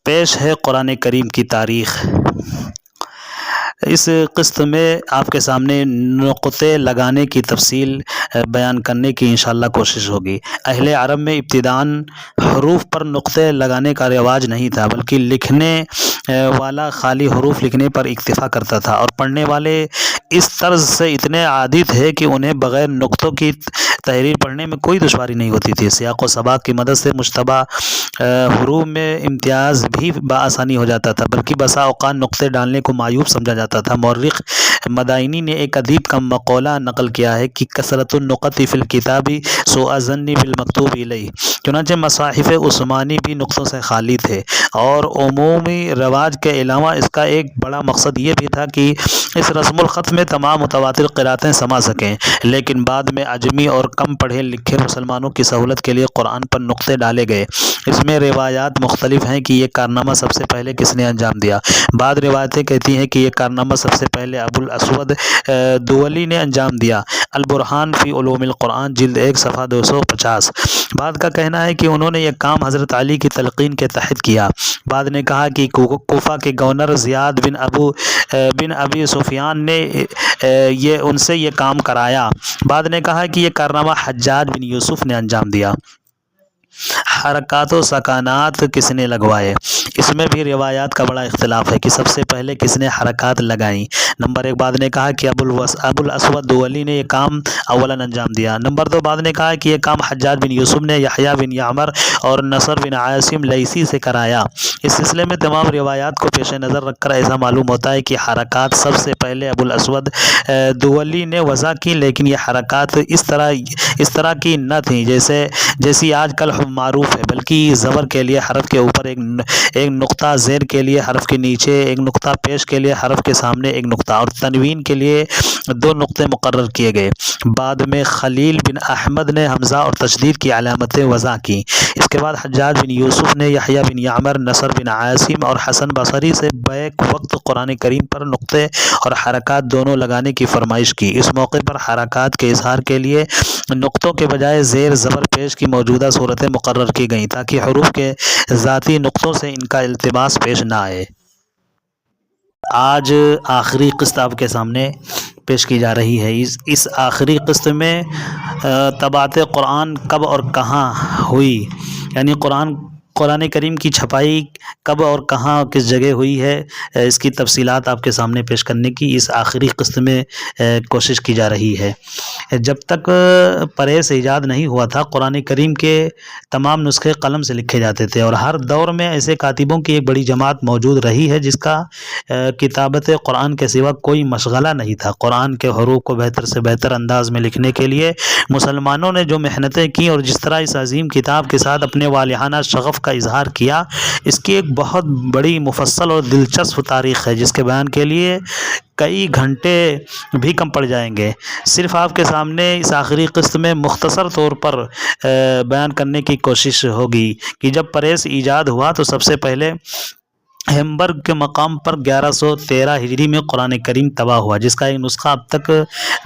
پیش ہے قرآن کریم کی تاریخ۔ اس قسط میں آپ کے سامنے نقطے لگانے کی تفصیل بیان کرنے کی انشاءاللہ کوشش ہوگی۔ اہل عرب میں ابتداءً حروف پر نقطے لگانے کا رواج نہیں تھا، بلکہ لکھنے والا خالی حروف لکھنے پر اکتفا کرتا تھا، اور پڑھنے والے اس طرز سے اتنے عادی تھے کہ انہیں بغیر نقطوں کی تحریر پڑھنے میں کوئی دشواری نہیں ہوتی تھی۔ سیاق و سباق کی مدد سے مشتبہ حروف میں امتیاز بھی بآسانی ہو جاتا تھا، بلکہ بسا اوقات نقطے ڈالنے کو معیوب سمجھا جاتا تھا۔ مورخ مدائنی نے ایک ادیب کا مقولہ نقل کیا ہے کہ کثرۃ النقط فی الکتاب سوء الظن بالمکتوب الیہ۔ چنانچہ مصاحف عثمانی بھی نقطوں سے خالی تھے، اور عمومی رواج کے علاوہ اس کا ایک بڑا مقصد یہ بھی تھا کہ اس رسم الخط میں تمام متواتر قرأتیں سما سکیں۔ لیکن بعد میں عجمی اور کم پڑھے لکھے مسلمانوں کی سہولت کے لیے قرآن پر نقطے ڈالے گئے۔ اس میں روایات مختلف ہیں کہ یہ کارنامہ سب سے پہلے کس نے انجام دیا۔ بعض روایتیں کہتی ہیں کہ یہ کارنامہ سب سے پہلے ابو الاسود دولی نے انجام دیا۔ البرہان فی علوم القرآن جلد 1 صفحہ 250۔ بعض کا کہنا ہے کہ انہوں نے یہ کام حضرت علی کی تلقین کے تحت کیا۔ بعض نے کہا کہ کوفہ کے گورنر زیاد بن ابی سفیان نے ان سے یہ کام کرایا۔ بعض نے کہا کہ یہ کارنامہ حجاج بن یوسف نے انجام دیا۔ حرکات و سکانات کس نے لگوائے؟ اس میں بھی روایات کا بڑا اختلاف ہے کہ سب سے پہلے کس نے حرکات لگائیں۔ نمبر 1 بعض نے کہا کہ ابو الاسود دولی نے یہ کام اولاً انجام دیا۔ نمبر 2 بعض نے کہا کہ یہ کام حجاج بن یوسف نے یحییٰ بن یعمر اور نصر بن عاصم لیثی سے کرایا۔ اس سلسلے میں تمام روایات کو پیش نظر رکھ کر ایسا معلوم ہوتا ہے کہ حرکات سب سے پہلے ابو الاسود دولی نے وضع کی، لیکن یہ حرکات اس طرح کی نہ تھیں جیسی آج کل معروف ہے، بلکہ زبر کے لیے حرف کے اوپر ایک نقطہ، زیر کے لیے حرف کے نیچے ایک نقطہ، پیش کے لیے حرف کے سامنے ایک نقطہ، اور تنوین کے لیے 2 نقطے مقرر کیے گئے۔ بعد میں خلیل بن احمد نے حمزہ اور تشدید کی علامتیں وضع کی۔ اس کے بعد حجاج بن یوسف نے یحییٰ بن یعمر، نصر بن عاصم اور حسن بصری سے بیک وقت قرآن کریم پر نقطے اور حرکات دونوں لگانے کی فرمائش کی۔ اس موقع پر حرکات کے اظہار کے لیے نقطوں کے بجائے زیر، زبر، پیش کی موجودہ صورتیں مقرر کی گئیں تاکہ حروف کے ذاتی نقطوں سے ان کا التباس پیش نہ آئے۔ آج آخری قسط آپ کے سامنے پیش کی جا رہی ہے۔ اس آخری قسط میں طباعت قرآن کب اور کہاں ہوئی، یعنی قرآن کریم کی چھپائی کب اور کہاں کس جگہ ہوئی ہے، اس کی تفصیلات آپ کے سامنے پیش کرنے کی اس آخری قسط میں کوشش کی جا رہی ہے۔ جب تک پریس ایجاد نہیں ہوا تھا، قرآن کریم کے تمام نسخے قلم سے لکھے جاتے تھے، اور ہر دور میں ایسے کاتبوں کی ایک بڑی جماعت موجود رہی ہے جس کا کتابت قرآن کے سوا کوئی مشغلہ نہیں تھا۔ قرآن کے حروف کو بہتر سے بہتر انداز میں لکھنے کے لیے مسلمانوں نے جو محنتیں کی اور جس طرح اس عظیم کتاب کے ساتھ اپنے والہانہ شغف کا اظہار کیا، اس کی ایک بہت بڑی مفصل اور دلچسپ تاریخ ہے جس کے بیان کے لیے کئی گھنٹے بھی کم پڑ جائیں گے۔ صرف آپ کے سامنے اس آخری قسط میں مختصر طور پر بیان کرنے کی کوشش ہوگی کہ جب پریس ایجاد ہوا تو سب سے پہلے ہیمبرگ کے مقام پر 1113 ہجری میں قرآن کریم طبع ہوا، جس کا ایک نسخہ اب تک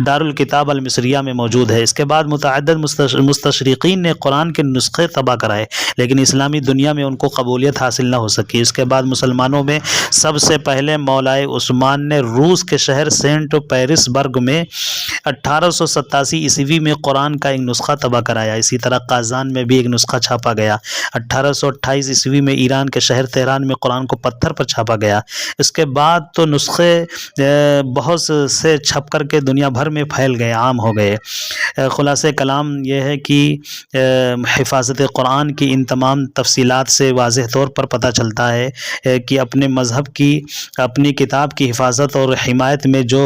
دارالکتاب المصریہ میں موجود ہے۔ اس کے بعد متعدد مستشرقین نے قرآن کے نسخے طبع کرائے، لیکن اسلامی دنیا میں ان کو قبولیت حاصل نہ ہو سکی۔ اس کے بعد مسلمانوں میں سب سے پہلے مولائے عثمان نے روس کے شہر سینٹ پیٹرس برگ میں 1887 عیسوی میں قرآن کا ایک نسخہ طبع کرایا۔ اسی طرح قازان میں بھی ایک نسخہ چھاپا گیا۔ 1828 عیسوی میں ایران کے شہر تہران میں قرآن کو پتھر پر چھاپا گیا۔ اس کے بعد تو نسخے بہت سے چھپ کر کے دنیا بھر میں پھیل گئے، عام ہو گئے۔ خلاصہ کلام یہ ہے کہ حفاظت قرآن کی ان تمام تفصیلات سے واضح طور پر پتہ چلتا ہے کہ اپنے مذہب کی، اپنی کتاب کی حفاظت اور حمایت میں جو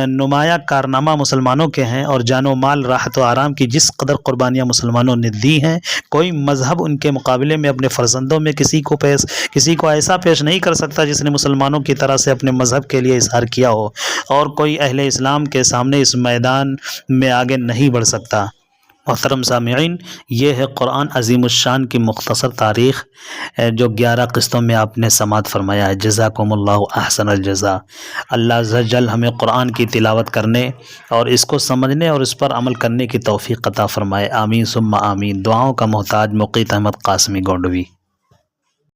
نمایاں کارنامہ مسلمانوں کے ہیں، اور جان و مال، راحت و آرام کی جس قدر قربانیاں مسلمانوں نے دی ہیں، کوئی مذہب ان کے مقابلے میں اپنے فرزندوں میں کسی کو ایسا پیش نہیں کر سکتا جس نے مسلمانوں کی طرح سے اپنے مذہب کے لیے اظہار کیا ہو، اور کوئی اہل اسلام کے سامنے اس میدان میں آگے نہیں بڑھ سکتا۔ محترم سامعین، یہ ہے قرآن عظیم الشان کی مختصر تاریخ جو 11 قسطوں میں آپ نے سماعت فرمایا ہے۔ جزاکم اللہ احسن الجزا۔ اللہ عز و جل ہمیں قرآن کی تلاوت کرنے اور اس کو سمجھنے اور اس پر عمل کرنے کی توفیق عطا فرمائے۔ آمین ثم آمین۔ دعاؤں کا محتاج مقیت احمد قاسمی گونڈوی۔